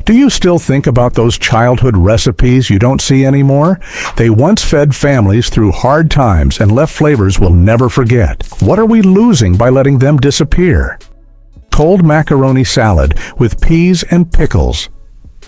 Do you still think about those childhood recipes you don't see anymore? They once fed families through hard times and left flavors we'll never forget. What are we losing by letting them disappear? Cold macaroni salad with peas and pickles.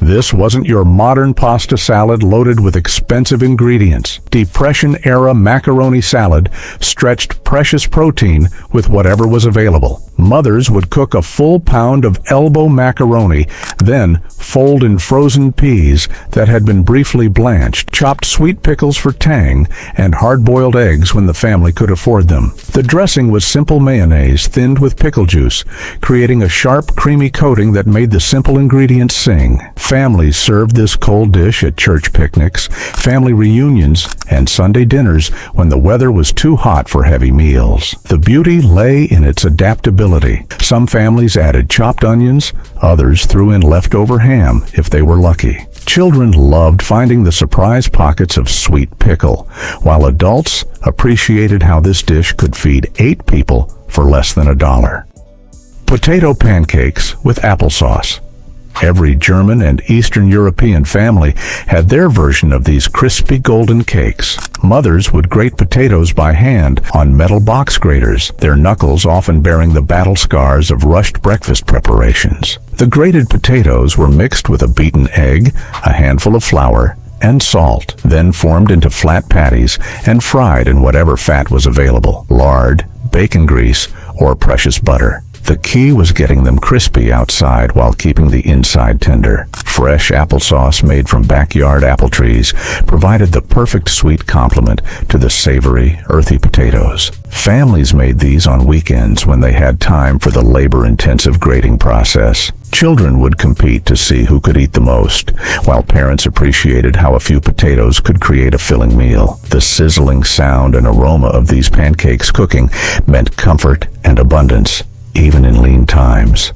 This wasn't your modern pasta salad loaded with expensive ingredients. Depression-era macaroni salad stretched precious protein with whatever was available. Mothers would cook a full pound of elbow macaroni, then fold in frozen peas that had been briefly blanched, chopped sweet pickles for tang, and hard-boiled eggs when the family could afford them. The dressing was simple mayonnaise thinned with pickle juice, creating a sharp, creamy coating that made the simple ingredients sing. Families served this cold dish at church picnics, family reunions, and Sunday dinners when the weather was too hot for heavy meals. The beauty lay in its adaptability. Some families added chopped onions, others threw in leftover ham if they were lucky. Children loved finding the surprise pockets of sweet pickle, while adults appreciated how this dish could feed 8 people for less than $1. Potato pancakes with applesauce. Every German and Eastern European family had their version of these crispy golden cakes. Mothers would grate potatoes by hand on metal box graters, their knuckles often bearing the battle scars of rushed breakfast preparations. The grated potatoes were mixed with a beaten egg, a handful of flour, and salt, then formed into flat patties and fried in whatever fat was available: lard, bacon grease, or precious butter. The key was getting them crispy outside while keeping the inside tender. Fresh applesauce made from backyard apple trees provided the perfect sweet complement to the savory, earthy potatoes. Families made these on weekends when they had time for the labor-intensive grating process. Children would compete to see who could eat the most, while parents appreciated how a few potatoes could create a filling meal. The sizzling sound and aroma of these pancakes cooking meant comfort and abundance, even in lean times.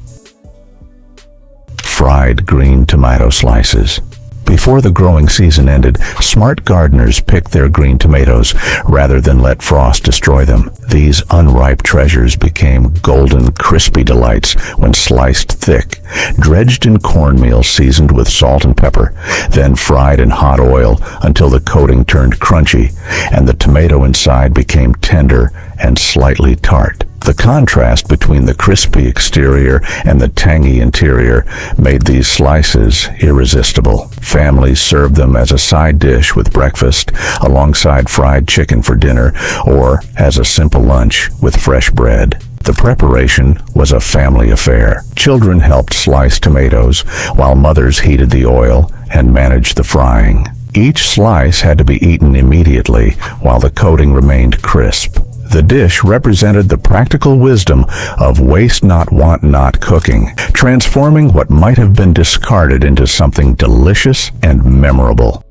Fried green tomato slices. Before the growing season ended, smart gardeners picked their green tomatoes rather than let frost destroy them. These unripe treasures became golden, crispy delights when sliced thick, dredged in cornmeal seasoned with salt and pepper, then fried in hot oil until the coating turned crunchy and the tomato inside became tender and slightly tart. The contrast between the crispy exterior and the tangy interior made these slices irresistible. Families served them as a side dish with breakfast, alongside fried chicken for dinner, or as a simple lunch with fresh bread. The preparation was a family affair. Children helped slice tomatoes, while mothers heated the oil and managed the frying. Each slice had to be eaten immediately, while the coating remained crisp. The dish represented the practical wisdom of waste not, want not cooking, transforming what might have been discarded into something delicious and memorable.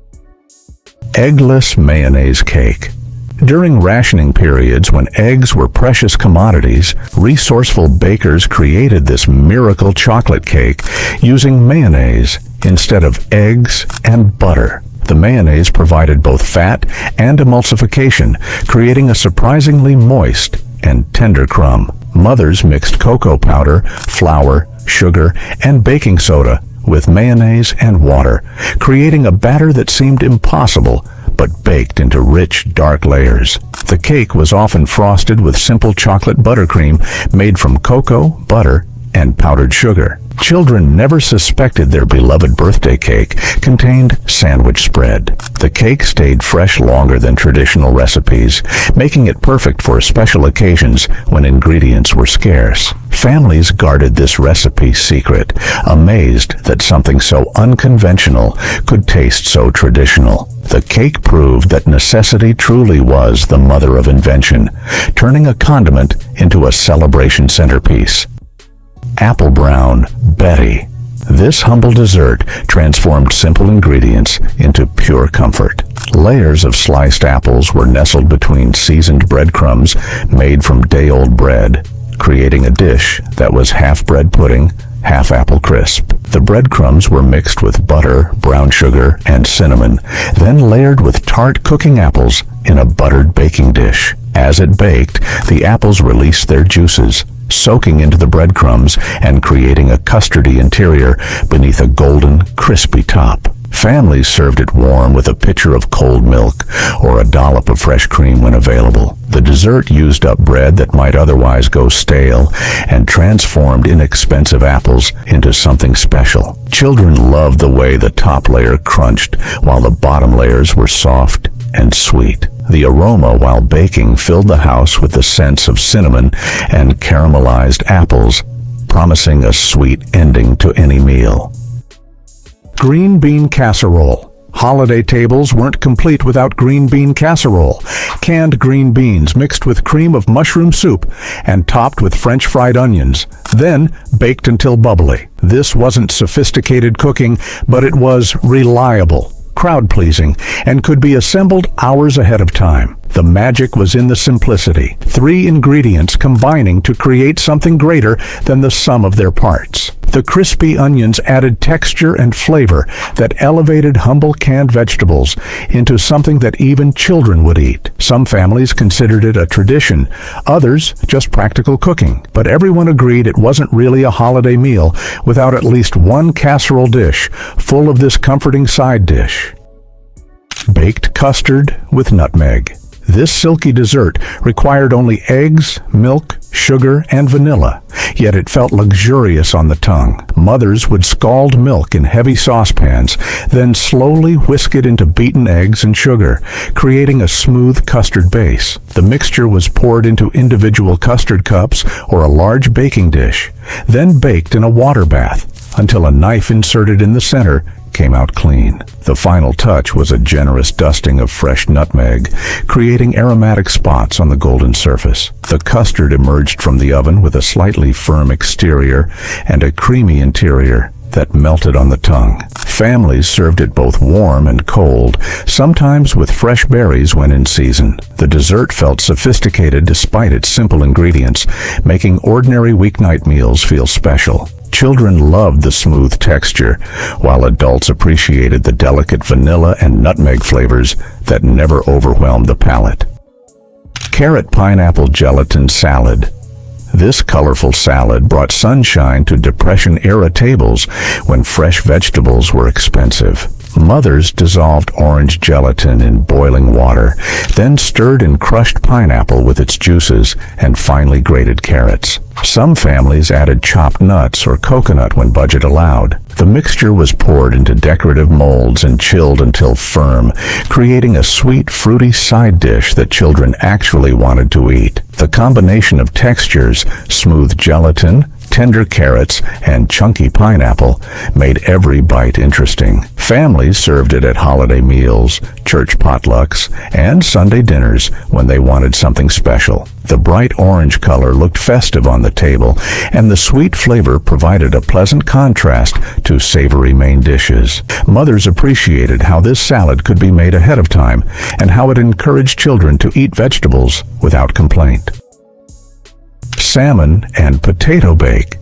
Eggless mayonnaise cake. During rationing periods when eggs were precious commodities, resourceful bakers created this miracle chocolate cake using mayonnaise instead of eggs and butter. The mayonnaise provided both fat and emulsification, creating a surprisingly moist and tender crumb. Mothers mixed cocoa powder, flour, sugar, and baking soda with mayonnaise and water, creating a batter that seemed impossible but baked into rich, dark layers. The cake was often frosted with simple chocolate buttercream made from cocoa, butter, and powdered sugar. Children never suspected their beloved birthday cake contained sandwich spread. The cake stayed fresh longer than traditional recipes, making it perfect for special occasions when ingredients were scarce. Families guarded this recipe secret, amazed that something so unconventional could taste so traditional. The cake proved that necessity truly was the mother of invention, turning a condiment into a celebration centerpiece. Apple Brown Betty. This humble dessert transformed simple ingredients into pure comfort. Layers of sliced apples were nestled between seasoned breadcrumbs made from day-old bread, creating a dish that was half bread pudding, half apple crisp. The breadcrumbs were mixed with butter, brown sugar, and cinnamon, then layered with tart cooking apples in a buttered baking dish. As it baked, the apples released their juices, soaking into the breadcrumbs and creating a custardy interior beneath a golden, crispy top. Families served it warm with a pitcher of cold milk or a dollop of fresh cream when available. The dessert used up bread that might otherwise go stale and transformed inexpensive apples into something special. Children loved the way the top layer crunched while the bottom layers were soft and sweet. The aroma while baking filled the house with the scents of cinnamon and caramelized apples, promising a sweet ending to any meal. Green bean casserole. Holiday tables weren't complete without green bean casserole. Canned green beans mixed with cream of mushroom soup and topped with French fried onions, then baked until bubbly. This wasn't sophisticated cooking, but it was reliable, crowd-pleasing, and could be assembled hours ahead of time. The magic was in the simplicity, 3 ingredients combining to create something greater than the sum of their parts. The crispy onions added texture and flavor that elevated humble canned vegetables into something that even children would eat. Some families considered it a tradition, others just practical cooking. But everyone agreed it wasn't really a holiday meal without at least one casserole dish full of this comforting side dish. Baked custard with nutmeg. This silky dessert required only eggs, milk, sugar, and vanilla, yet it felt luxurious on the tongue. Mothers would scald milk in heavy saucepans, then slowly whisk it into beaten eggs and sugar, creating a smooth custard base. The mixture was poured into individual custard cups or a large baking dish, then baked in a water bath until a knife inserted in the center came out clean. The final touch was a generous dusting of fresh nutmeg, creating aromatic spots on the golden surface. The custard emerged from the oven with a slightly firm exterior and a creamy interior that melted on the tongue. Families served it both warm and cold, sometimes with fresh berries when in season. The dessert felt sophisticated despite its simple ingredients, making ordinary weeknight meals feel special. Children loved the smooth texture, while adults appreciated the delicate vanilla and nutmeg flavors that never overwhelmed the palate. Carrot pineapple gelatin salad. This colorful salad brought sunshine to Depression-era tables when fresh vegetables were expensive. Mothers dissolved orange gelatin in boiling water, then stirred in crushed pineapple with its juices and finely grated carrots. Some families added chopped nuts or coconut when budget allowed. The mixture was poured into decorative molds and chilled until firm, creating a sweet, fruity side dish that children actually wanted to eat. The combination of textures, smooth gelatin, tender carrots, and chunky pineapple made every bite interesting. Families served it at holiday meals, church potlucks, and Sunday dinners when they wanted something special. The bright orange color looked festive on the table, and the sweet flavor provided a pleasant contrast to savory main dishes. Mothers appreciated how this salad could be made ahead of time and how it encouraged children to eat vegetables without complaint. Salmon and potato bake.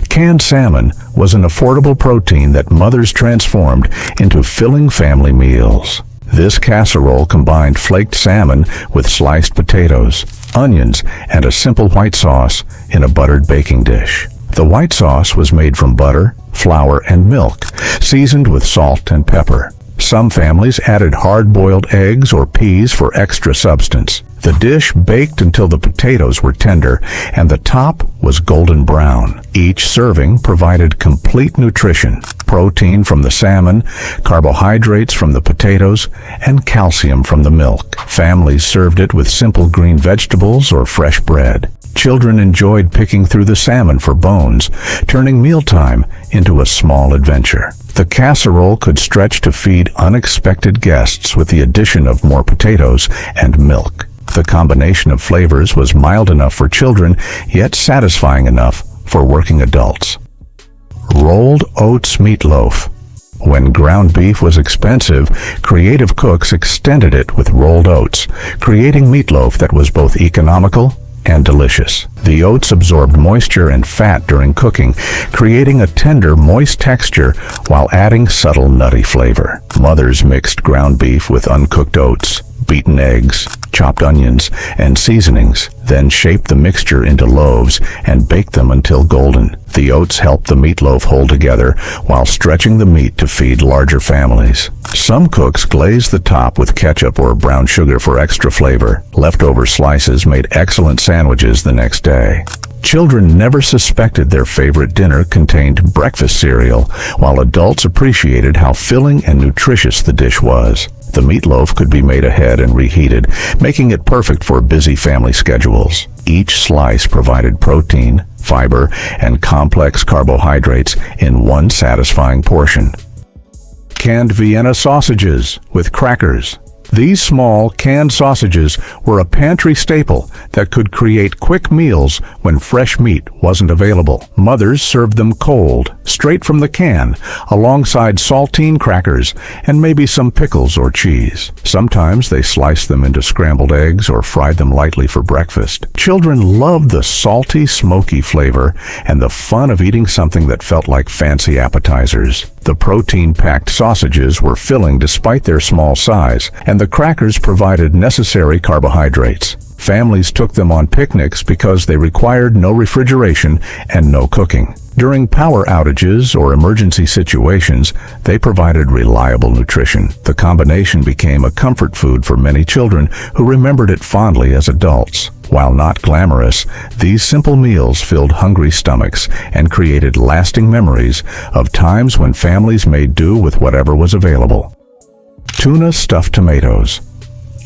Canned salmon was an affordable protein that mothers transformed into filling family meals. This casserole combined flaked salmon with sliced potatoes, onions, and a simple white sauce in a buttered baking dish. The white sauce was made from butter, flour, and milk, seasoned with salt and pepper. Some families added hard-boiled eggs or peas for extra substance. The dish baked until the potatoes were tender and the top was golden brown. Each serving provided complete nutrition: protein from the salmon, carbohydrates from the potatoes, and calcium from the milk. Families served it with simple green vegetables or fresh bread. Children enjoyed picking through the salmon for bones, turning mealtime into a small adventure. The casserole could stretch to feed unexpected guests with the addition of more potatoes and milk. The combination of flavors was mild enough for children, yet satisfying enough for working adults. Rolled oats meatloaf. When ground beef was expensive, creative cooks extended it with rolled oats, creating meatloaf that was both economical and delicious. The oats absorbed moisture and fat during cooking, creating a tender, moist texture while adding subtle nutty flavor. Mothers mixed ground beef with uncooked oats, beaten eggs, chopped onions, and seasonings, then shape the mixture into loaves and bake them until golden. The oats help the meatloaf hold together while stretching the meat to feed larger families. Some cooks glaze the top with ketchup or brown sugar for extra flavor. Leftover slices made excellent sandwiches the next day. Children never suspected their favorite dinner contained breakfast cereal, while adults appreciated how filling and nutritious the dish was. The meatloaf could be made ahead and reheated, making it perfect for busy family schedules. Each slice provided protein, fiber, and complex carbohydrates in one satisfying portion. Canned Vienna sausages with crackers. These small, canned sausages were a pantry staple that could create quick meals when fresh meat wasn't available. Mothers served them cold, straight from the can, alongside saltine crackers and maybe some pickles or cheese. Sometimes they sliced them into scrambled eggs or fried them lightly for breakfast. Children loved the salty, smoky flavor and the fun of eating something that felt like fancy appetizers. The protein-packed sausages were filling despite their small size, and the crackers provided necessary carbohydrates. Families took them on picnics because they required no refrigeration and no cooking. During power outages or emergency situations, they provided reliable nutrition. The combination became a comfort food for many children who remembered it fondly as adults. While not glamorous, these simple meals filled hungry stomachs and created lasting memories of times when families made do with whatever was available. Tuna stuffed tomatoes.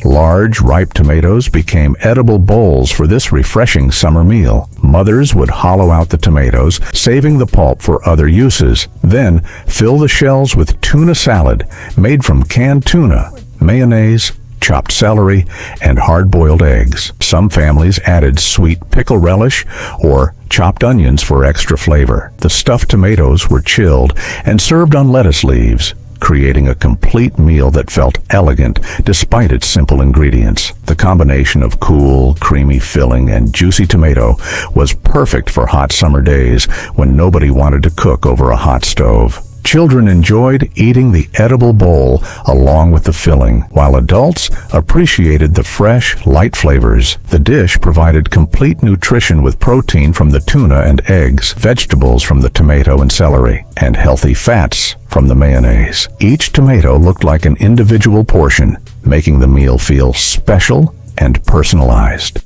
Large, ripe tomatoes became edible bowls for this refreshing summer meal. Mothers would hollow out the tomatoes, saving the pulp for other uses. Then, fill the shells with tuna salad made from canned tuna, mayonnaise, chopped celery, and hard-boiled eggs. Some families added sweet pickle relish or chopped onions for extra flavor. The stuffed tomatoes were chilled and served on lettuce leaves, creating a complete meal that felt elegant despite its simple ingredients. The combination of cool, creamy filling and juicy tomato was perfect for hot summer days when nobody wanted to cook over a hot stove. Children enjoyed eating the edible bowl along with the filling, while adults appreciated the fresh, light flavors. The dish provided complete nutrition with protein from the tuna and eggs, vegetables from the tomato and celery, and healthy fats from the mayonnaise. Each tomato looked like an individual portion, making the meal feel special and personalized.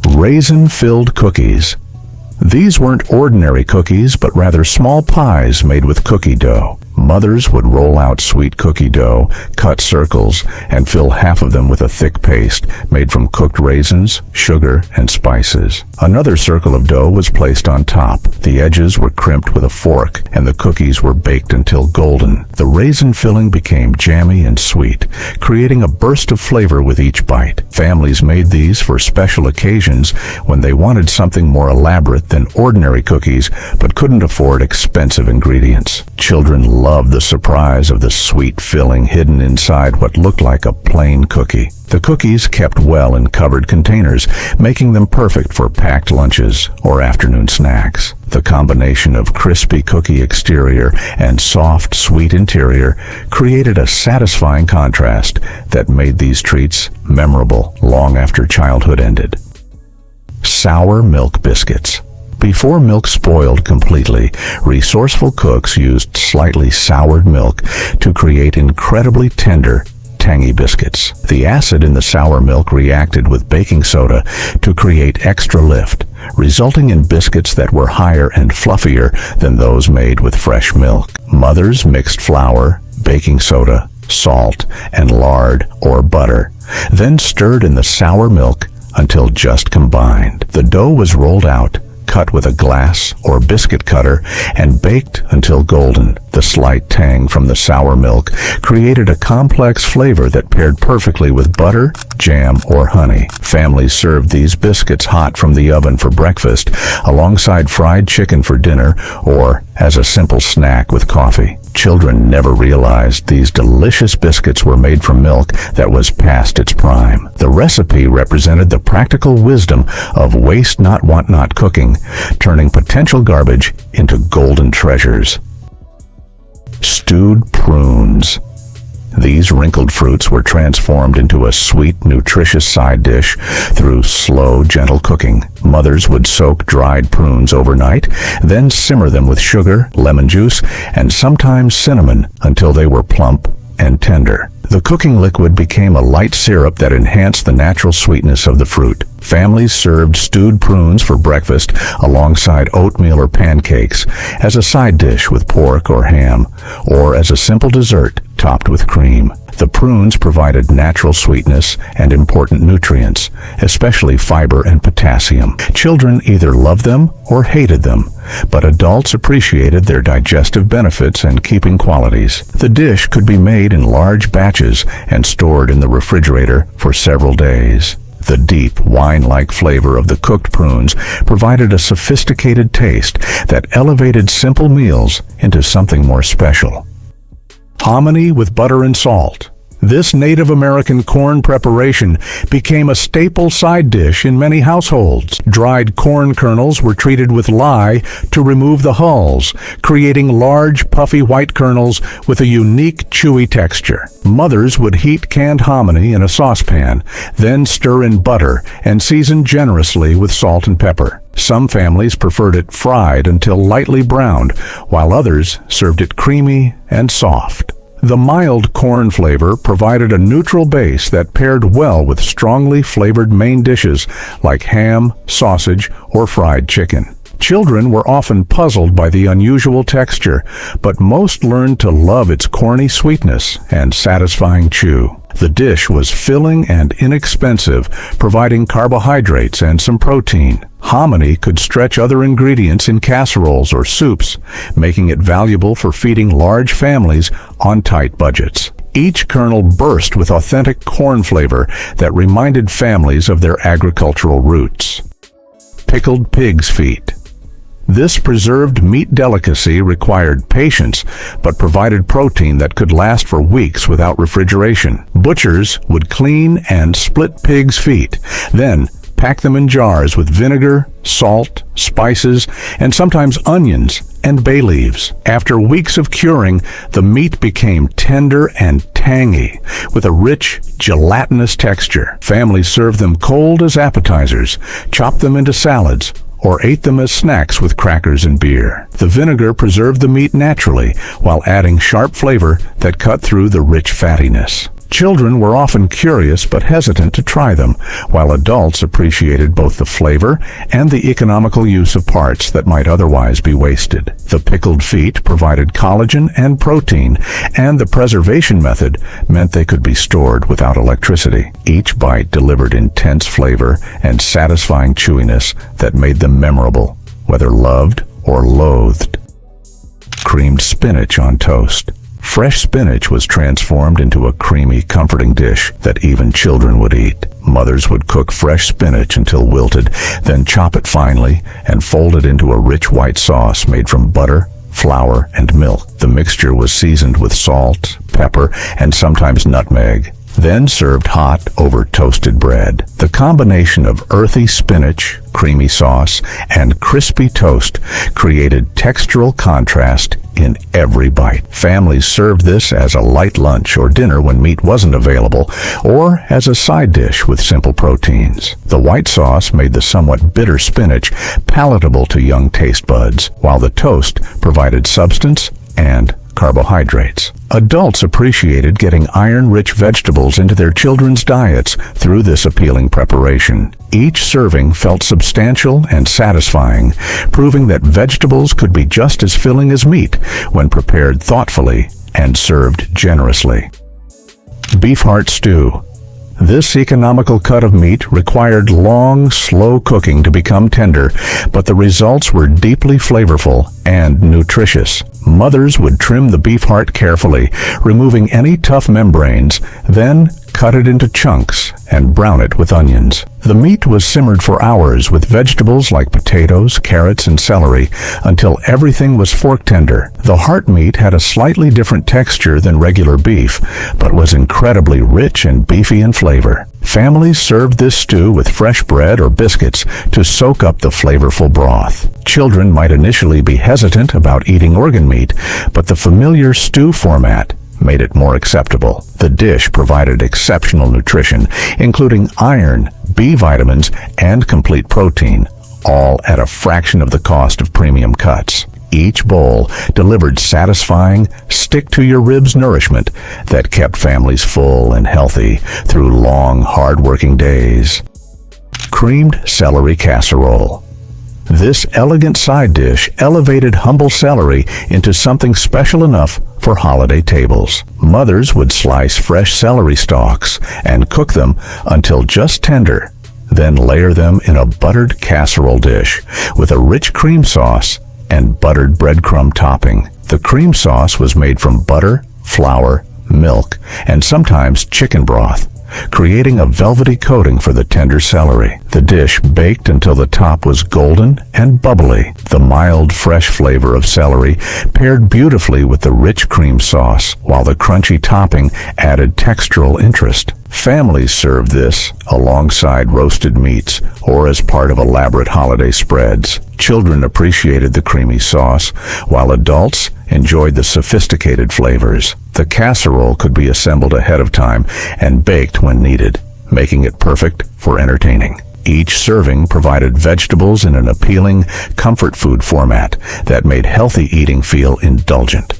Raisin-filled cookies. These weren't ordinary cookies, but rather small pies made with cookie dough. Mothers would roll out sweet cookie dough, cut circles, and fill half of them with a thick paste made from cooked raisins, sugar, and spices. Another circle of dough was placed on top. The edges were crimped with a fork, and the cookies were baked until golden. The raisin filling became jammy and sweet, creating a burst of flavor with each bite. Families made these for special occasions when they wanted something more elaborate than ordinary cookies, but couldn't afford expensive ingredients. Children loved the surprise of the sweet filling hidden inside what looked like a plain cookie. The cookies kept well in covered containers, making them perfect for packed lunches or afternoon snacks. The combination of crispy cookie exterior and soft, sweet interior created a satisfying contrast that made these treats memorable long after childhood ended. Sour milk biscuits. Before milk spoiled completely, resourceful cooks used slightly soured milk to create incredibly tender, tangy biscuits. The acid in the sour milk reacted with baking soda to create extra lift, resulting in biscuits that were higher and fluffier than those made with fresh milk. Mothers mixed flour, baking soda, salt, and lard or butter, then stirred in the sour milk until just combined. The dough was rolled out, cut with a glass or biscuit cutter, and baked until golden. The slight tang from the sour milk created a complex flavor that paired perfectly with butter, jam, or honey. Families served these biscuits hot from the oven for breakfast, alongside fried chicken for dinner, or as a simple snack with coffee. Children never realized these delicious biscuits were made from milk that was past its prime. The recipe represented the practical wisdom of waste not, want not cooking, turning potential garbage into golden treasures. Stewed prunes. These wrinkled fruits were transformed into a sweet, nutritious side dish through slow, gentle cooking. Mothers would soak dried prunes overnight, then simmer them with sugar, lemon juice, and sometimes cinnamon until they were plump and tender. The cooking liquid became a light syrup that enhanced the natural sweetness of the fruit. Families served stewed prunes for breakfast alongside oatmeal or pancakes, as a side dish with pork or ham, or as a simple dessert topped with cream. The prunes provided natural sweetness and important nutrients, especially fiber and potassium. Children either loved them or hated them, but adults appreciated their digestive benefits and keeping qualities. The dish could be made in large batches and stored in the refrigerator for several days. The deep, wine-like flavor of the cooked prunes provided a sophisticated taste that elevated simple meals into something more special. Hominy with butter and salt. This Native American corn preparation became a staple side dish in many households. Dried corn kernels were treated with lye to remove the hulls, creating large, puffy white kernels with a unique, chewy texture. Mothers would heat canned hominy in a saucepan, then stir in butter and season generously with salt and pepper. Some families preferred it fried until lightly browned, while others served it creamy and soft. The mild corn flavor provided a neutral base that paired well with strongly flavored main dishes like ham, sausage, or fried chicken. Children were often puzzled by the unusual texture, but most learned to love its corny sweetness and satisfying chew. The dish was filling and inexpensive, providing carbohydrates and some protein. Hominy could stretch other ingredients in casseroles or soups, making it valuable for feeding large families on tight budgets. Each kernel burst with authentic corn flavor that reminded families of their agricultural roots. Pickled pig's feet. This preserved meat delicacy required patience, but provided protein that could last for weeks without refrigeration. Butchers would clean and split pigs' feet, then pack them in jars with vinegar, salt, spices, and sometimes onions and bay leaves. After weeks of curing, the meat became tender and tangy, with a rich, gelatinous texture. Families served them cold as appetizers, chopped them into salads, or ate them as snacks with crackers and beer. The vinegar preserved the meat naturally, while adding sharp flavor that cut through the rich fattiness. Children were often curious but hesitant to try them, while adults appreciated both the flavor and the economical use of parts that might otherwise be wasted. The pickled feet provided collagen and protein, and the preservation method meant they could be stored without electricity. Each bite delivered intense flavor and satisfying chewiness that made them memorable, whether loved or loathed. Creamed spinach on toast. Fresh spinach was transformed into a creamy, comforting dish that even children would eat. Mothers would cook fresh spinach until wilted, then chop it finely and fold it into a rich white sauce made from butter, flour, and milk. The mixture was seasoned with salt, pepper, and sometimes nutmeg, then served hot over toasted bread. The combination of earthy spinach, creamy sauce, and crispy toast created textural contrast in every bite. Families served this as a light lunch or dinner when meat wasn't available, or as a side dish with simple proteins. The white sauce made the somewhat bitter spinach palatable to young taste buds, while the toast provided substance and carbohydrates. Adults appreciated getting iron-rich vegetables into their children's diets through this appealing preparation. Each serving felt substantial and satisfying, proving that vegetables could be just as filling as meat when prepared thoughtfully and served generously. Beef heart stew. This economical cut of meat required long, slow cooking to become tender, but the results were deeply flavorful and nutritious. Mothers would trim the beef heart carefully, removing any tough membranes, then cut it into chunks and brown it with onions. The meat was simmered for hours with vegetables like potatoes, carrots, and celery until everything was fork tender. The heart meat had a slightly different texture than regular beef, but was incredibly rich and beefy in flavor. Families served this stew with fresh bread or biscuits to soak up the flavorful broth. Children might initially be hesitant about eating organ meat, but the familiar stew format made it more acceptable. The dish provided exceptional nutrition, including iron, B vitamins, and complete protein, all at a fraction of the cost of premium cuts. Each bowl delivered satisfying, stick-to-your-ribs nourishment that kept families full and healthy through long, hard-working days. Creamed celery casserole. This elegant side dish elevated humble celery into something special enough for holiday tables. Mothers would slice fresh celery stalks and cook them until just tender, then layer them in a buttered casserole dish with a rich cream sauce and buttered breadcrumb topping. The cream sauce was made from butter, flour, milk, and sometimes chicken broth, creating a velvety coating for the tender celery. The dish baked until the top was golden and bubbly. The mild, fresh flavor of celery paired beautifully with the rich cream sauce, while the crunchy topping added textural interest. Families served this alongside roasted meats or as part of elaborate holiday spreads. Children appreciated the creamy sauce, while adults enjoyed the sophisticated flavors. The casserole could be assembled ahead of time and baked when needed, making it perfect for entertaining. Each serving provided vegetables in an appealing, comfort food format that made healthy eating feel indulgent.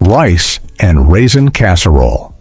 Rice and raisin casserole.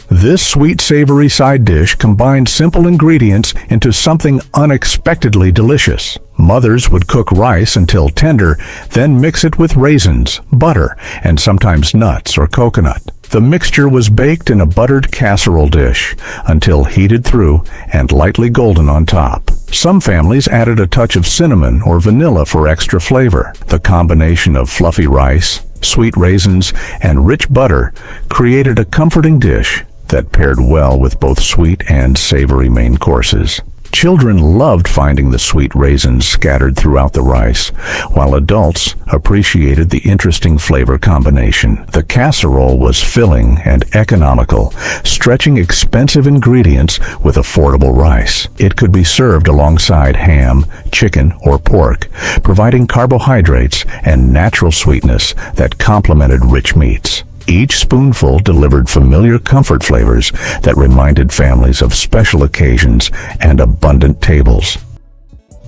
This sweet savory side dish combined simple ingredients into something unexpectedly delicious. Mothers would cook rice until tender, then mix it with raisins, butter, and sometimes nuts or coconut. The mixture was baked in a buttered casserole dish until heated through and lightly golden on top. Some families added a touch of cinnamon or vanilla for extra flavor. The combination of fluffy rice, sweet raisins, and rich butter created a comforting dish that paired well with both sweet and savory main courses. Children loved finding the sweet raisins scattered throughout the rice, while adults appreciated the interesting flavor combination. The casserole was filling and economical, stretching expensive ingredients with affordable rice. It could be served alongside ham, chicken, or pork, providing carbohydrates and natural sweetness that complemented rich meats. Each spoonful delivered familiar comfort flavors that reminded families of special occasions and abundant tables.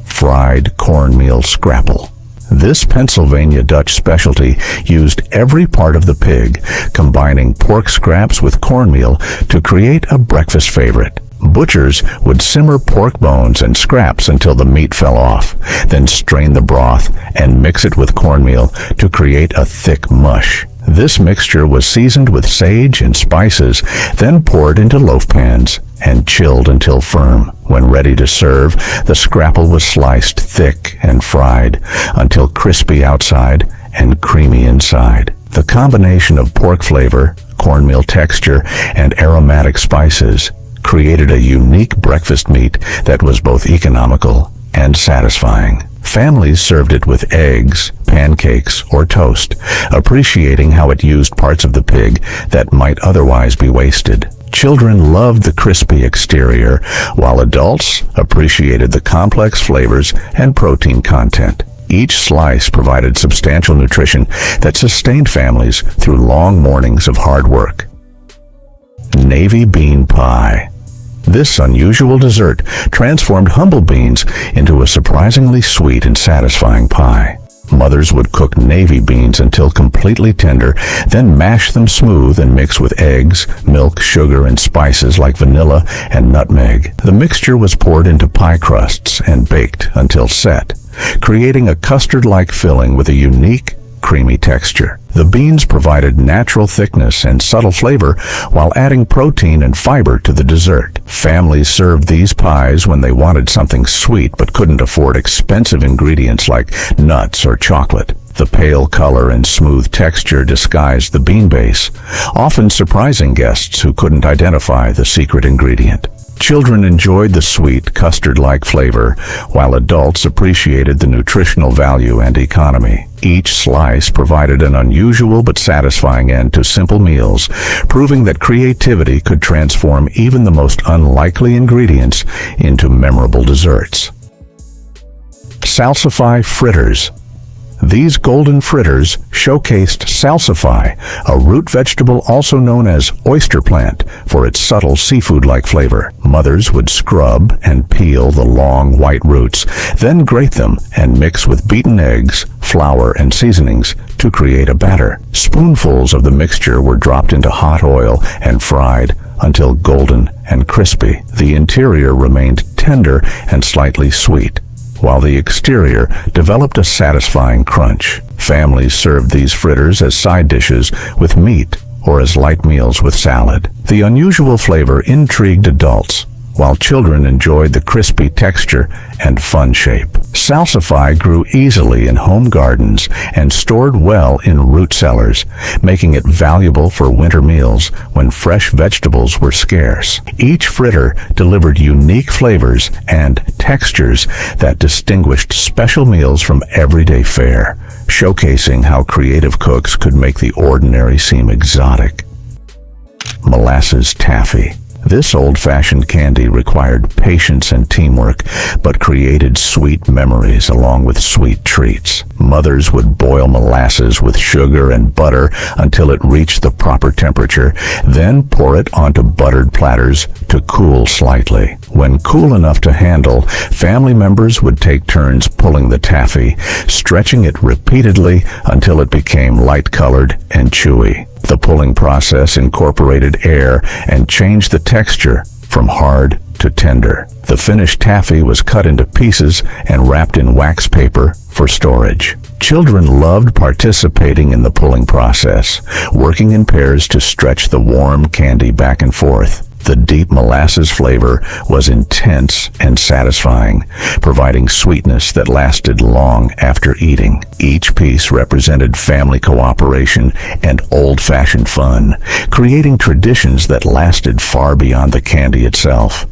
Fried cornmeal scrapple. This Pennsylvania Dutch specialty used every part of the pig, combining pork scraps with cornmeal to create a breakfast favorite. Butchers would simmer pork bones and scraps until the meat fell off, then strain the broth and mix it with cornmeal to create a thick mush. This mixture was seasoned with sage and spices, then poured into loaf pans and chilled until firm. When ready to serve, the scrapple was sliced thick and fried until crispy outside and creamy inside. The combination of pork flavor, cornmeal texture, and aromatic spices created a unique breakfast meat that was both economical and satisfying. Families served it with eggs, pancakes, or toast, appreciating how it used parts of the pig that might otherwise be wasted. Children loved the crispy exterior, while adults appreciated the complex flavors and protein content. Each slice provided substantial nutrition that sustained families through long mornings of hard work. Navy bean pie. This unusual dessert transformed humble beans into a surprisingly sweet and satisfying pie. Mothers would cook navy beans until completely tender, then mash them smooth and mix with eggs, milk, sugar, and spices like vanilla and nutmeg. The mixture was poured into pie crusts and baked until set, creating a custard-like filling with a unique, creamy texture. The beans provided natural thickness and subtle flavor while adding protein and fiber to the dessert. Families served these pies when they wanted something sweet but couldn't afford expensive ingredients like nuts or chocolate. The pale color and smooth texture disguised the bean base, often surprising guests who couldn't identify the secret ingredient. Children enjoyed the sweet, custard-like flavor, while adults appreciated the nutritional value and economy. Each slice provided an unusual but satisfying end to simple meals, proving that creativity could transform even the most unlikely ingredients into memorable desserts. Salsify fritters. These golden fritters showcased salsify, a root vegetable also known as oyster plant, for its subtle seafood-like flavor. Mothers would scrub and peel the long white roots, then grate them and mix with beaten eggs, flour, and seasonings to create a batter. Spoonfuls of the mixture were dropped into hot oil and fried until golden and crispy. The interior remained tender and slightly sweet, while the exterior developed a satisfying crunch. Families served these fritters as side dishes with meat or as light meals with salad. The unusual flavor intrigued adults, while children enjoyed the crispy texture and fun shape. Salsify grew easily in home gardens and stored well in root cellars, making it valuable for winter meals when fresh vegetables were scarce. Each fritter delivered unique flavors and textures that distinguished special meals from everyday fare, showcasing how creative cooks could make the ordinary seem exotic. Molasses taffy. This old-fashioned candy required patience and teamwork, but created sweet memories along with sweet treats. Mothers would boil molasses with sugar and butter until it reached the proper temperature, then pour it onto buttered platters to cool slightly. When cool enough to handle, family members would take turns pulling the taffy, stretching it repeatedly until it became light-colored and chewy. The pulling process incorporated air and changed the texture from hard to tender. The finished taffy was cut into pieces and wrapped in wax paper for storage. Children loved participating in the pulling process, working in pairs to stretch the warm candy back and forth. The deep molasses flavor was intense and satisfying, providing sweetness that lasted long after eating. Each piece represented family cooperation and old-fashioned fun, creating traditions that lasted far beyond the candy itself.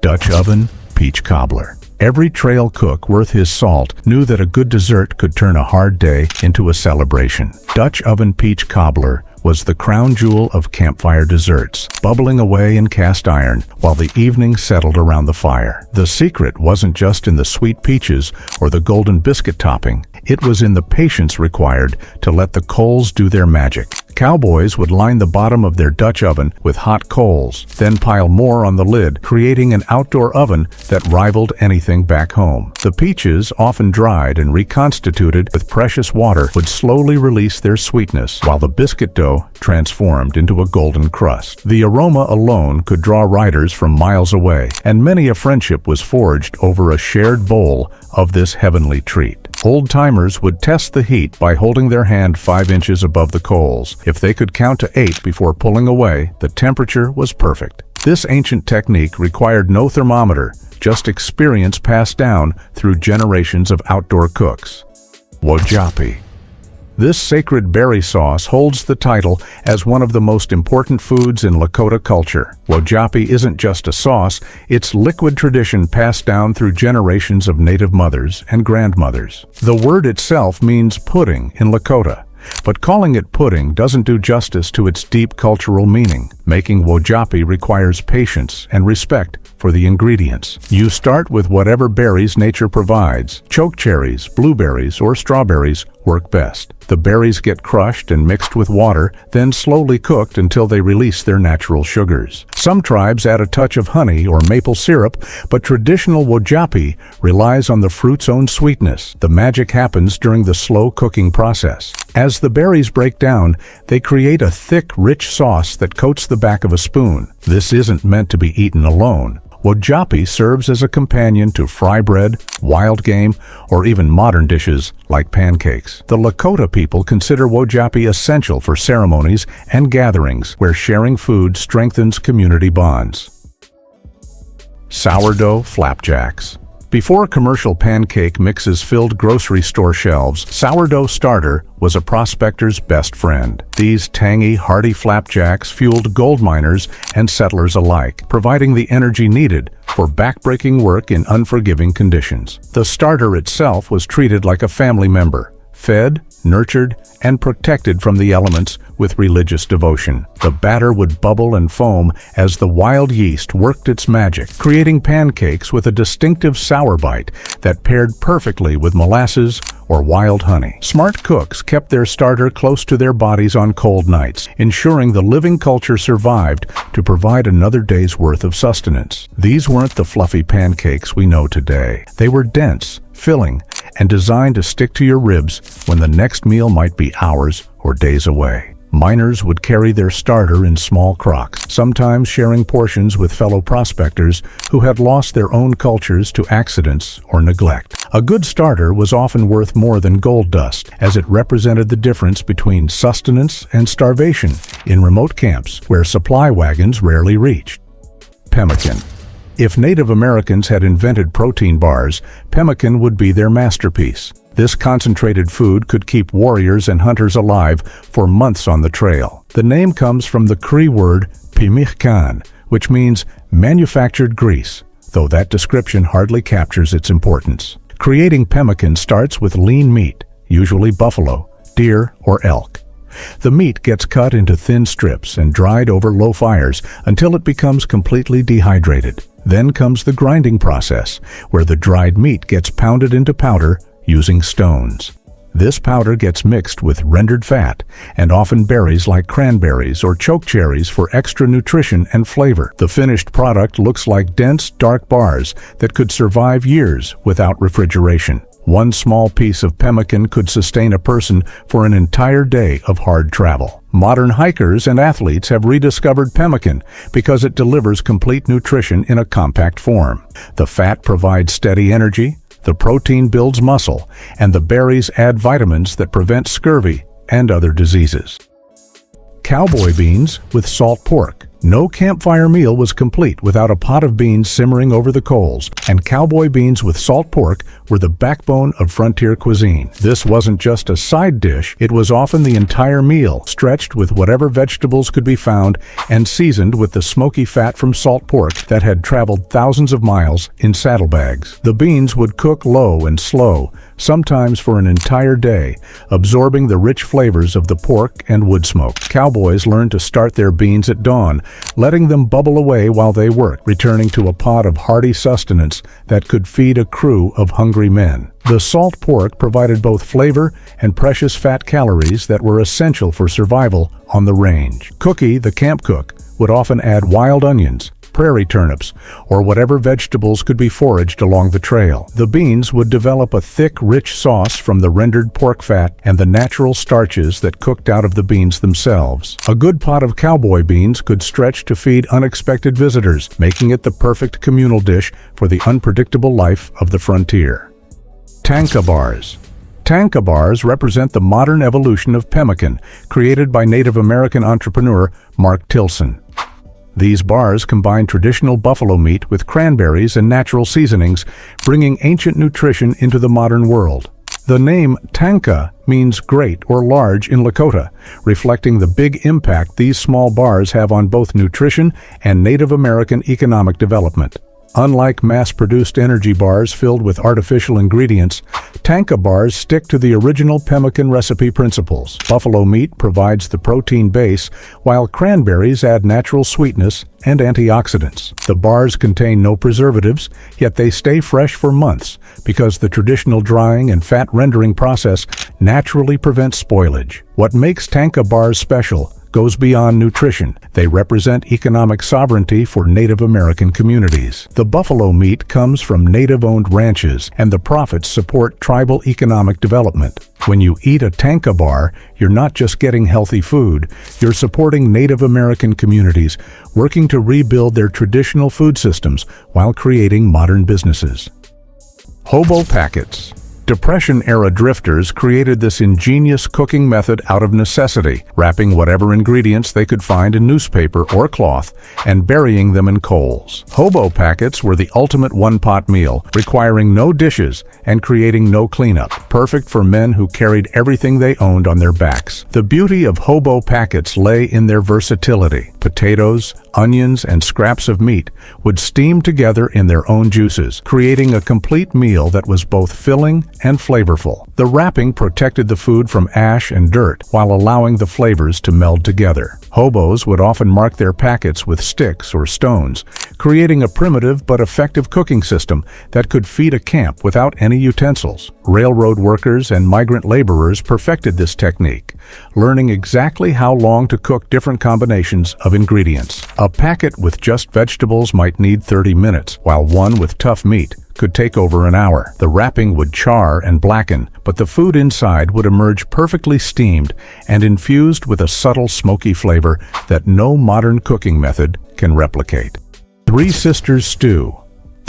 Dutch oven peach cobbler. Every trail cook worth his salt knew that a good dessert could turn a hard day into a celebration. Dutch oven peach cobbler was the crown jewel of campfire desserts, bubbling away in cast iron while the evening settled around the fire. The secret wasn't just in the sweet peaches or the golden biscuit topping. It was in the patience required to let the coals do their magic. Cowboys would line the bottom of their Dutch oven with hot coals, then pile more on the lid, creating an outdoor oven that rivaled anything back home. The peaches, often dried and reconstituted with precious water, would slowly release their sweetness, while the biscuit dough transformed into a golden crust. The aroma alone could draw riders from miles away, and many a friendship was forged over a shared bowl of this heavenly treat. Old-timers would test the heat by holding their hand 5 inches above the coals. If they could count to 8 before pulling away, the temperature was perfect. This ancient technique required no thermometer, just experience passed down through generations of outdoor cooks. Wojapi. This sacred berry sauce holds the title as one of the most important foods in Lakota culture. Wojapi isn't just a sauce, it's liquid tradition passed down through generations of native mothers and grandmothers. The word itself means pudding in Lakota, but calling it pudding doesn't do justice to its deep cultural meaning. Making wojapi requires patience and respect for the ingredients. You start with whatever berries nature provides. Chokecherries, blueberries, or strawberries work best. The berries get crushed and mixed with water, then slowly cooked until they release their natural sugars. Some tribes add a touch of honey or maple syrup, but traditional wojapi relies on the fruit's own sweetness. The magic happens during the slow cooking process. As the berries break down, they create a thick, rich sauce that coats the back of a spoon. This isn't meant to be eaten alone. Wojapi serves as a companion to fry bread, wild game, or even modern dishes like pancakes. The Lakota people consider wojapi essential for ceremonies and gatherings where sharing food strengthens community bonds. Sourdough flapjacks. Before commercial pancake mixes filled grocery store shelves, sourdough starter was a prospector's best friend. These tangy, hearty flapjacks fueled gold miners and settlers alike, providing the energy needed for backbreaking work in unforgiving conditions. The starter itself was treated like a family member, fed, nurtured, and protected from the elements with religious devotion. The batter would bubble and foam as the wild yeast worked its magic, creating pancakes with a distinctive sour bite that paired perfectly with molasses or wild honey. Smart cooks kept their starter close to their bodies on cold nights, ensuring the living culture survived to provide another day's worth of sustenance. These weren't the fluffy pancakes we know today. They were dense, filling, and designed to stick to your ribs when the next meal might be hours or days away. Miners would carry their starter in small crocks, sometimes sharing portions with fellow prospectors who had lost their own cultures to accidents or neglect. A good starter was often worth more than gold dust, as it represented the difference between sustenance and starvation in remote camps where supply wagons rarely reached. Pemmican. If Native Americans had invented protein bars, pemmican would be their masterpiece. This concentrated food could keep warriors and hunters alive for months on the trail. The name comes from the Cree word pimihkan, which means manufactured grease, though that description hardly captures its importance. Creating pemmican starts with lean meat, usually buffalo, deer, or elk. The meat gets cut into thin strips and dried over low fires until it becomes completely dehydrated. Then comes the grinding process, where the dried meat gets pounded into powder using stones. This powder gets mixed with rendered fat and often berries like cranberries or chokecherries for extra nutrition and flavor. The finished product looks like dense, dark bars that could survive years without refrigeration. One small piece of pemmican could sustain a person for an entire day of hard travel. Modern hikers and athletes have rediscovered pemmican because it delivers complete nutrition in a compact form. The fat provides steady energy, the protein builds muscle, and the berries add vitamins that prevent scurvy and other diseases. Cowboy beans with salt pork. No campfire meal was complete without a pot of beans simmering over the coals, and cowboy beans with salt pork were the backbone of frontier cuisine. This wasn't just a side dish, it was often the entire meal, stretched with whatever vegetables could be found and seasoned with the smoky fat from salt pork that had traveled thousands of miles in saddlebags. The beans would cook low and slow, sometimes for an entire day, absorbing the rich flavors of the pork and wood smoke. Cowboys learned to start their beans at dawn, letting them bubble away while they worked, returning to a pot of hearty sustenance that could feed a crew of hungry men. The salt pork provided both flavor and precious fat calories that were essential for survival on the range. Cookie, the camp cook, would often add wild onions, prairie turnips, or whatever vegetables could be foraged along the trail. The beans would develop a thick, rich sauce from the rendered pork fat and the natural starches that cooked out of the beans themselves. A good pot of cowboy beans could stretch to feed unexpected visitors, making it the perfect communal dish for the unpredictable life of the frontier. Tanka bars. Tanka bars represent the modern evolution of pemmican, created by Native American entrepreneur Mark Tilson. These bars combine traditional buffalo meat with cranberries and natural seasonings, bringing ancient nutrition into the modern world. The name Tanka means great or large in Lakota, reflecting the big impact these small bars have on both nutrition and Native American economic development. Unlike mass-produced energy bars filled with artificial ingredients, Tanka bars stick to the original pemmican recipe principles. Buffalo meat provides the protein base, while cranberries add natural sweetness and antioxidants. The bars contain no preservatives, yet they stay fresh for months because the traditional drying and fat rendering process naturally prevents spoilage. What makes Tanka bars special goes beyond nutrition. They represent economic sovereignty for Native American communities. The buffalo meat comes from Native-owned ranches, and the profits support tribal economic development. When you eat a Tanka bar, you're not just getting healthy food, you're supporting Native American communities working to rebuild their traditional food systems while creating modern businesses. Hobo packets. Depression-era drifters created this ingenious cooking method out of necessity, wrapping whatever ingredients they could find in newspaper or cloth and burying them in coals. Hobo packets were the ultimate one-pot meal, requiring no dishes and creating no cleanup, perfect for men who carried everything they owned on their backs. The beauty of hobo packets lay in their versatility. Potatoes, onions, and scraps of meat would steam together in their own juices, creating a complete meal that was both filling and flavorful. The wrapping protected the food from ash and dirt while allowing the flavors to meld together. Hobos would often mark their packets with sticks or stones, creating a primitive but effective cooking system that could feed a camp without any utensils. Railroad workers and migrant laborers perfected this technique, learning exactly how long to cook different combinations of ingredients. A packet with just vegetables might need 30 minutes, while one with tough meat could take over an hour. The wrapping would char and blacken, but the food inside would emerge perfectly steamed and infused with a subtle smoky flavor that no modern cooking method can replicate. Three Sisters Stew.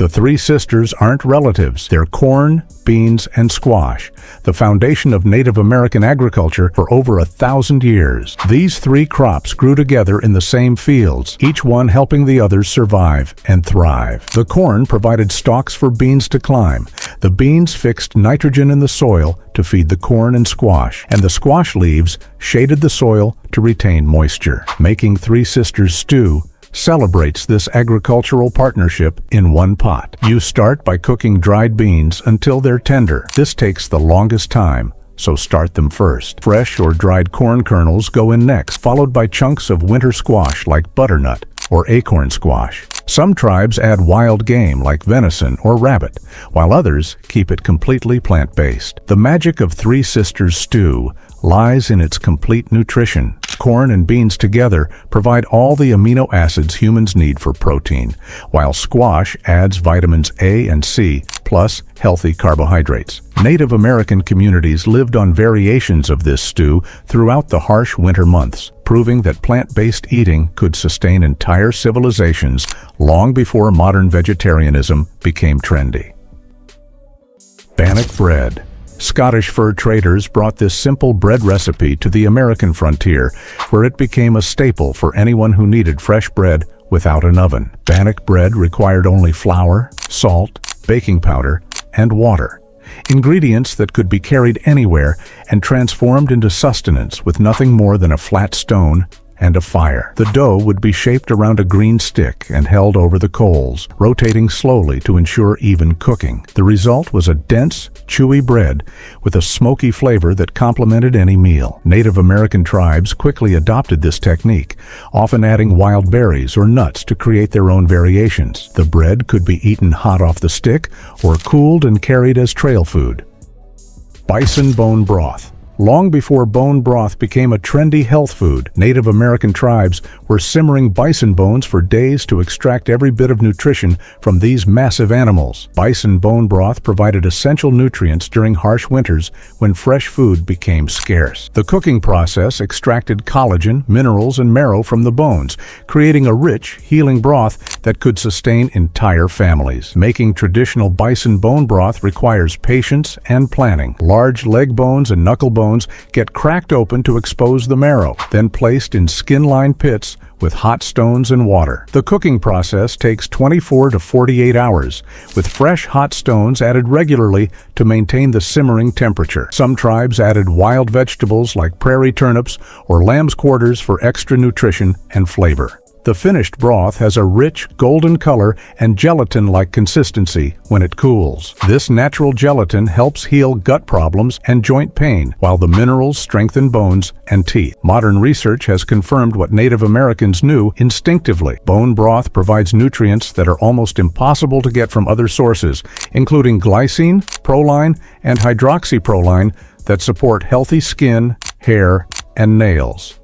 The three sisters aren't relatives. They're corn, beans, and squash, the foundation of Native American agriculture for over 1,000 years. These three crops grew together in the same fields, each one helping the others survive and thrive. The corn provided stalks for beans to climb. The beans fixed nitrogen in the soil to feed the corn and squash, and the squash leaves shaded the soil to retain moisture. Making Three Sisters Stew celebrates this agricultural partnership in one pot. You start by cooking dried beans until they're tender. This takes the longest time, so start them first. Fresh or dried corn kernels go in next, followed by chunks of winter squash like butternut or acorn squash. Some tribes add wild game like venison or rabbit, while others keep it completely plant-based. The magic of Three Sisters Stew lies in its complete nutrition. Corn and beans together provide all the amino acids humans need for protein, while squash adds vitamins A and C, plus healthy carbohydrates. Native American communities lived on variations of this stew throughout the harsh winter months, proving that plant-based eating could sustain entire civilizations long before modern vegetarianism became trendy. Bannock bread. Scottish fur traders brought this simple bread recipe to the American frontier, where it became a staple for anyone who needed fresh bread without an oven. Bannock bread required only flour, salt, baking powder, and water, ingredients that could be carried anywhere and transformed into sustenance with nothing more than a flat stone and a fire. The dough would be shaped around a green stick and held over the coals, rotating slowly to ensure even cooking. The result was a dense, chewy bread with a smoky flavor that complemented any meal. Native American tribes quickly adopted this technique, often adding wild berries or nuts to create their own variations. The bread could be eaten hot off the stick or cooled and carried as trail food. Bison bone broth. Long before bone broth became a trendy health food, Native American tribes were simmering bison bones for days to extract every bit of nutrition from these massive animals. Bison bone broth provided essential nutrients during harsh winters when fresh food became scarce. The cooking process extracted collagen, minerals, and marrow from the bones, creating a rich, healing broth that could sustain entire families. Making traditional bison bone broth requires patience and planning. Large leg bones and knuckle bones get cracked open to expose the marrow, then placed in skin-lined pits with hot stones and water. The cooking process takes 24 to 48 hours, with fresh hot stones added regularly to maintain the simmering temperature. Some tribes added wild vegetables like prairie turnips or lamb's quarters for extra nutrition and flavor. The finished broth has a rich, golden color and gelatin-like consistency when it cools. This natural gelatin helps heal gut problems and joint pain, while the minerals strengthen bones and teeth. Modern research has confirmed what Native Americans knew instinctively. Bone broth provides nutrients that are almost impossible to get from other sources, including glycine, proline, and hydroxyproline that support healthy skin, hair, and nails.